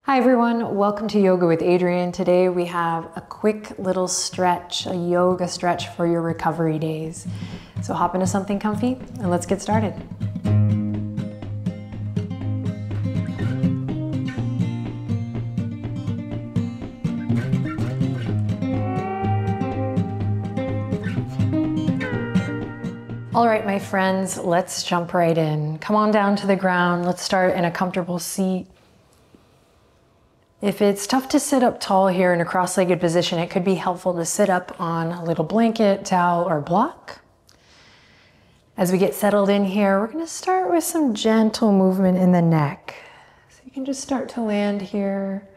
Hi everyone, welcome to Yoga with Adriene. Today we have a quick little stretch, a yoga stretch for your recovery days. So hop into something comfy and let's get started. All right, my friends, let's jump right in. Come on down to the ground. Let's start in a comfortable seat. If it's tough to sit up tall here in a cross-legged position, it could be helpful to sit up on a little blanket, towel, or block. As we get settled in here, we're gonna start with some gentle movement in the neck. So you can just start to land here.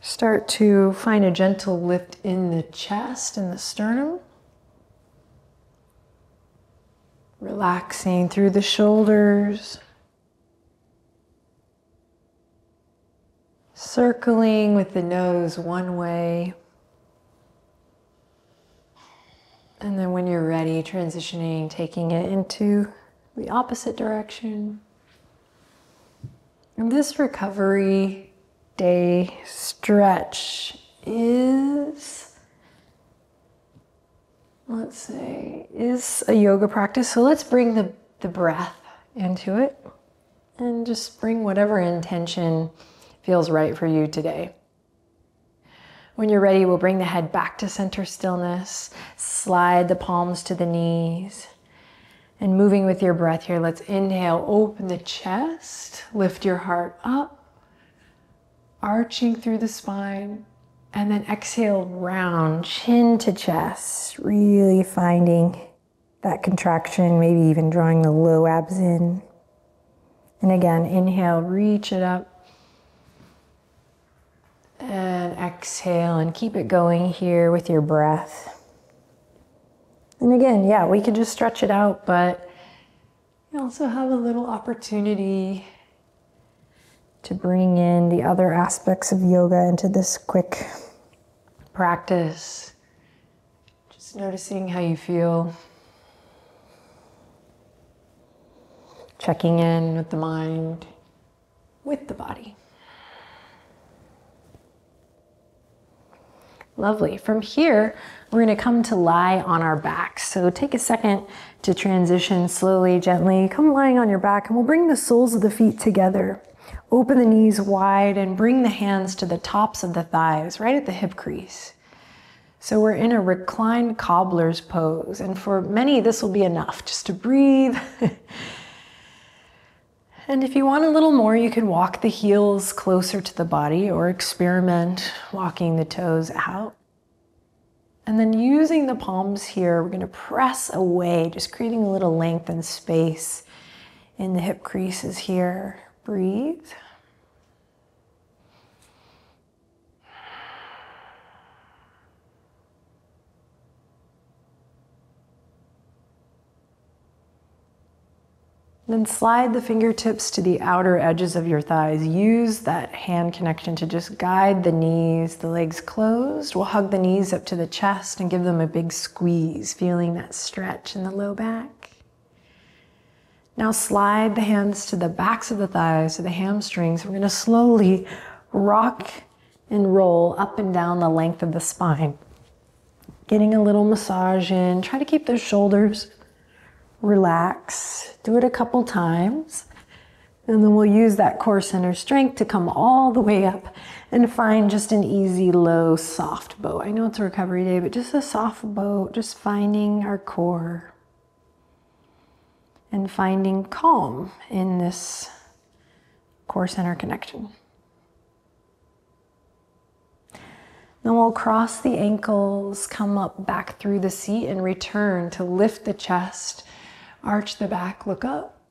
Start to find a gentle lift in the chest and the sternum. Relaxing through the shoulders. Circling with the nose one way. And then when you're ready, transitioning, taking it into the opposite direction. And this recovery day stretch is, let's say, is a yoga practice. So let's bring the breath into it and just bring whatever intention feels right for you today. When you're ready, we'll bring the head back to center stillness, slide the palms to the knees, and moving with your breath here, let's inhale, open the chest, lift your heart up, arching through the spine, and then exhale, round, chin to chest, really finding that contraction, maybe even drawing the low abs in. And again, inhale, reach it up. And exhale and keep it going here with your breath. And again, yeah, we could just stretch it out, but you also have a little opportunity to bring in the other aspects of yoga into this quick practice. Just noticing how you feel. Checking in with the mind, with the body. Lovely. From here, we're going to come to lie on our backs. So take a second to transition slowly, gently. Come lying on your back and we'll bring the soles of the feet together. Open the knees wide and bring the hands to the tops of the thighs, right at the hip crease. So we're in a reclined cobbler's pose. And for many, this will be enough just to breathe. And if you want a little more, you can walk the heels closer to the body or experiment walking the toes out. And then using the palms here, we're gonna press away, just creating a little length and space in the hip creases here. Breathe. Then slide the fingertips to the outer edges of your thighs. Use that hand connection to just guide the knees, the legs closed. We'll hug the knees up to the chest and give them a big squeeze, feeling that stretch in the low back. Now slide the hands to the backs of the thighs, to the hamstrings. We're gonna slowly rock and roll up and down the length of the spine. Getting a little massage in. Try to keep those shoulders relax. Do it a couple times. And then we'll use that core center strength to come all the way up and find just an easy, low, soft boat. I know it's a recovery day, but just a soft boat, just finding our core and finding calm in this core center connection. Then we'll cross the ankles, come up back through the seat and return to lift the chest. Arch the back, look up,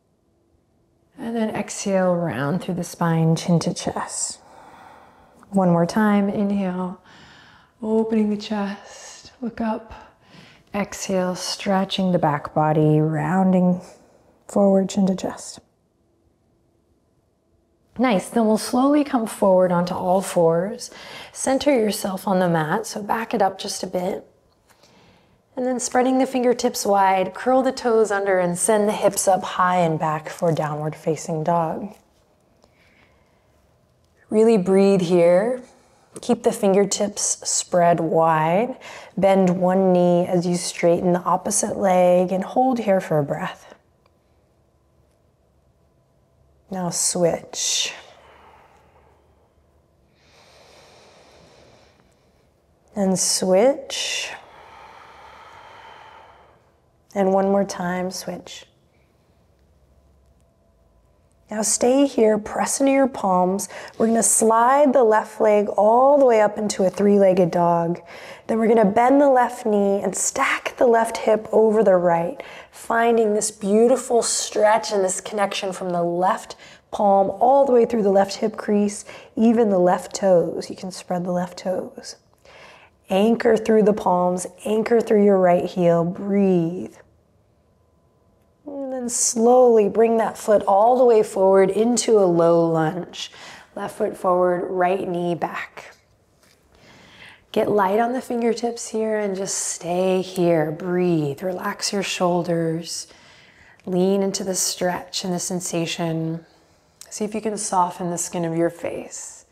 and then exhale, round through the spine, chin to chest. One more time, inhale, opening the chest, look up, exhale, stretching the back body, rounding forward, chin to chest. Nice, then we'll slowly come forward onto all fours. Center yourself on the mat, so back it up just a bit. And then spreading the fingertips wide, curl the toes under and send the hips up high and back for downward facing dog. Really breathe here. Keep the fingertips spread wide. Bend one knee as you straighten the opposite leg and hold here for a breath. Now switch. And switch. And one more time, switch. Now stay here, press into your palms. We're gonna slide the left leg all the way up into a three-legged dog. Then we're gonna bend the left knee and stack the left hip over the right, finding this beautiful stretch and this connection from the left palm all the way through the left hip crease, even the left toes. You can spread the left toes. Anchor through the palms, anchor through your right heel, breathe. And then slowly bring that foot all the way forward into a low lunge. Left foot forward, right knee back. Get light on the fingertips here and just stay here. Breathe, relax your shoulders. Lean into the stretch and the sensation. See if you can soften the skin of your face.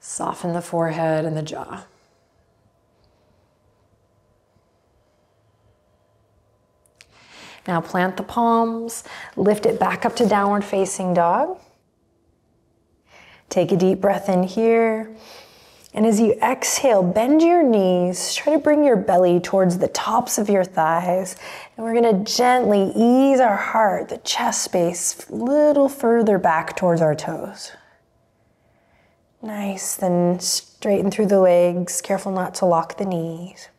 Soften the forehead and the jaw. Now plant the palms, lift it back up to downward facing dog. Take a deep breath in here. And as you exhale, bend your knees, try to bring your belly towards the tops of your thighs. And we're gonna gently ease our heart, the chest space, a little further back towards our toes. Nice, then straighten through the legs, careful not to lock the knees.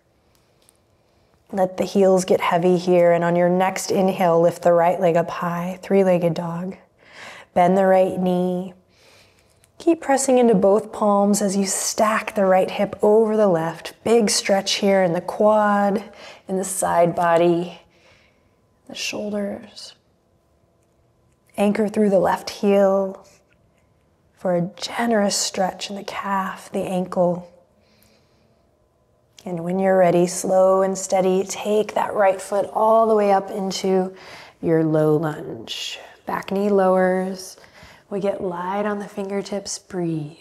Let the heels get heavy here, and on your next inhale, lift the right leg up high, three-legged dog. Bend the right knee. Keep pressing into both palms as you stack the right hip over the left. Big stretch here in the quad, in the side body, the shoulders. Anchor through the left heel for a generous stretch in the calf, the ankle. And when you're ready, slow and steady, take that right foot all the way up into your low lunge. Back knee lowers. We get light on the fingertips, breathe.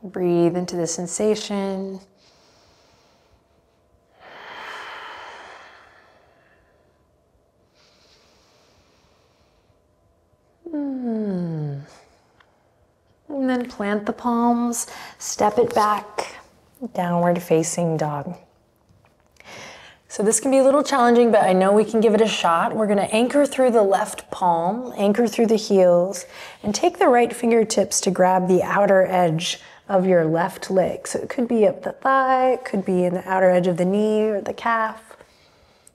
Breathe into the sensation. And then plant the palms, step it back, downward facing dog. So this can be a little challenging, but I know we can give it a shot. We're gonna anchor through the left palm, anchor through the heels, and take the right fingertips to grab the outer edge of your left leg. So it could be up the thigh, it could be in the outer edge of the knee or the calf.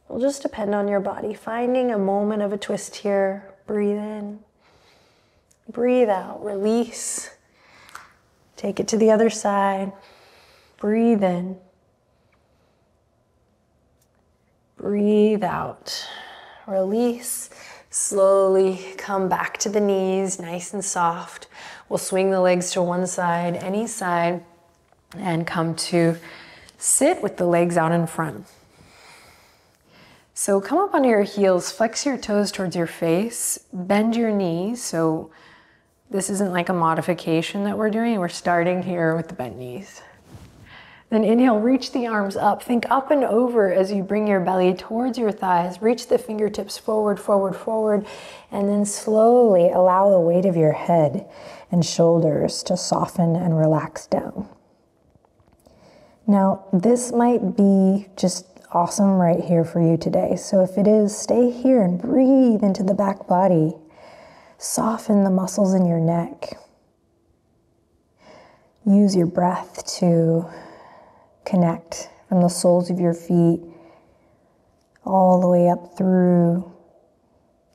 It'll just depend on your body. Finding a moment of a twist here, breathe in. Breathe out, release. Take it to the other side. Breathe in. Breathe out. Release. Slowly come back to the knees, nice and soft. We'll swing the legs to one side, any side, and come to sit with the legs out in front. So come up onto your heels, flex your toes towards your face, bend your knees. So this isn't like a modification that we're doing. We're starting here with the bent knees. Then inhale, reach the arms up. Think up and over as you bring your belly towards your thighs. Reach the fingertips forward, forward, forward. And then slowly allow the weight of your head and shoulders to soften and relax down. Now, this might be just awesome right here for you today. So if it is, stay here and breathe into the back body. Soften the muscles in your neck. Use your breath to connect from the soles of your feet all the way up through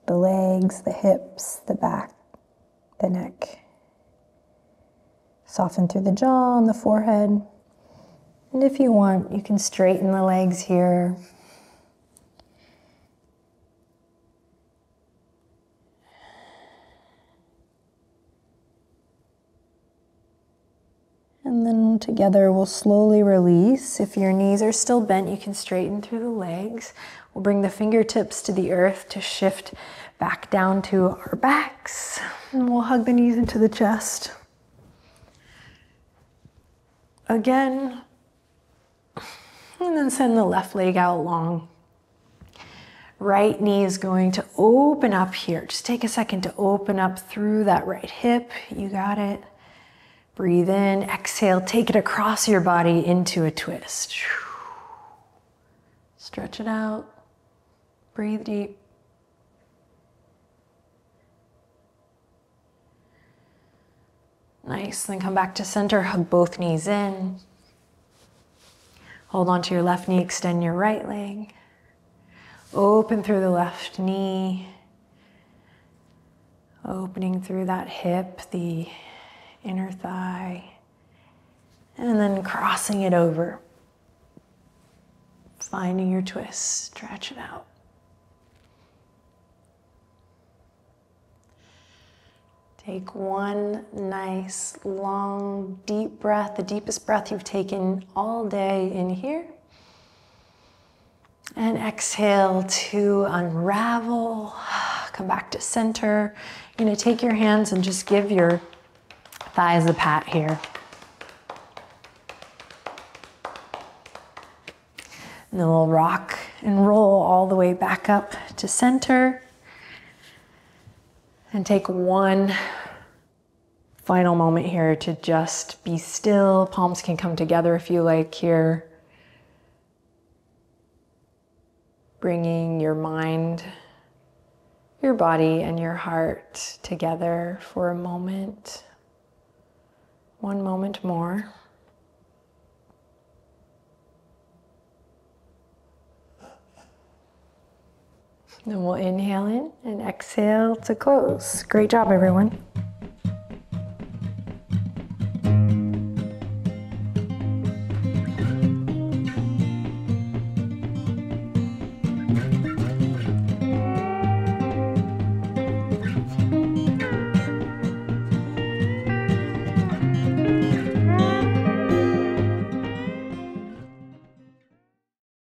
the legs, the hips, the back, the neck. Soften through the jaw and the forehead. And if you want, you can straighten the legs here. And then together we'll slowly release. If your knees are still bent, you can straighten through the legs. We'll bring the fingertips to the earth to shift back down to our backs. And we'll hug the knees into the chest. Again. And then send the left leg out long. Right knee is going to open up here. Just take a second to open up through that right hip. You got it. Breathe in, exhale, take it across your body into a twist. Stretch it out. Breathe deep. Nice, then come back to center, hug both knees in. Hold on to your left knee, extend your right leg. Open through the left knee. Opening through that hip, the inner thigh, and then crossing it over. Finding your twist, stretch it out. Take one nice, long, deep breath, the deepest breath you've taken all day in here. And exhale to unravel, come back to center. You're gonna take your hands and just give your thighs a pat here. And then we'll rock and roll all the way back up to center. And take one final moment here to just be still. Palms can come together if you like here. Bringing your mind, your body, and your heart together for a moment. One moment more. Then we'll inhale in and exhale to close. Great job, everyone.